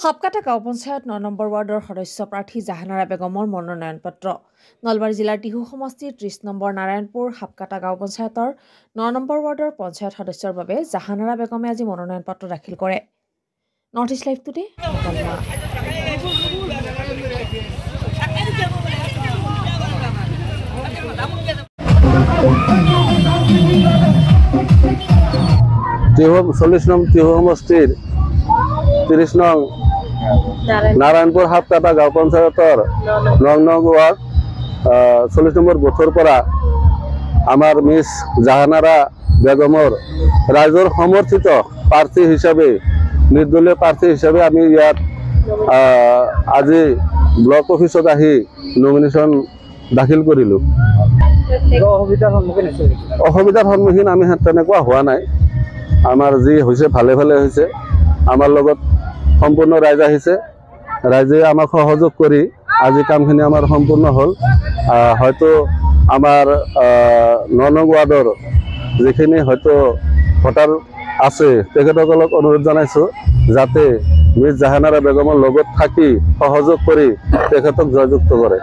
হাপকাটা গাঁও পঞ্চায়ত ৯ নম্বৰ ৱাৰ্ডৰ সদস্য প্ৰাৰ্থী জাহানাৰা বেগমৰ মনোনয়ন পত্ৰ। নলবাৰী জিলাৰ টিহু সমষ্টিৰ 30 নম্বৰ নাৰায়ণপুৰ হাপকাটা গাঁও পঞ্চায়তৰ ৯ নম্বৰ ৱাৰ্ডৰ পঞ্চায়ত সদস্যৰ বাবে জাহানাৰা বেগমে আজি মনোনয়ন পত্ৰ দাখিল কৰে। North east live today Tihu 40 নং টিহু সমষ্টিৰ 30 নং নাৰায়ণপুৰ হাপকাটা গাঁও পঞ্চায়তৰ 9 নং ওয়াৰ্ড 40 নম্বৰ বুথৰ পৰা আমাৰ মিস জাহানাৰা বেগমৰ ৰাইজৰ সমৰ্থিত প্ৰাৰ্থী হিচাপে নিৰ্দলীয় প্ৰাৰ্থী হিচাপে আমি ইয়াত আজি ব্লক অফিচত আহি নমিনেশ্যন দাখিল কৰিলো। অসুবিধাৰ সন্মুখীন আমি তেনেকুৱা হোৱা নাই। আমাৰ যি হৈছে ভালে ভালে হৈছে। আমাৰ লগত সম্পূৰ্ণ ৰাইজ আহিছে। ৰাইজে আমাক সহযোগ কৰি আজি কামখিনি আমাৰ সম্পূৰ্ণ হ'ল। হয়তো আমাৰ 9 নং ৱাৰ্ডৰ যিখিনি হয়তো ভোটাৰ আছে তেখেতসকলক অনুৰোধ জনাইছোঁ যাতে মিস জাহানাৰা বেগমৰ লগত থাকি সহযোগ কৰি তেখেতক জয়যুক্ত কৰে।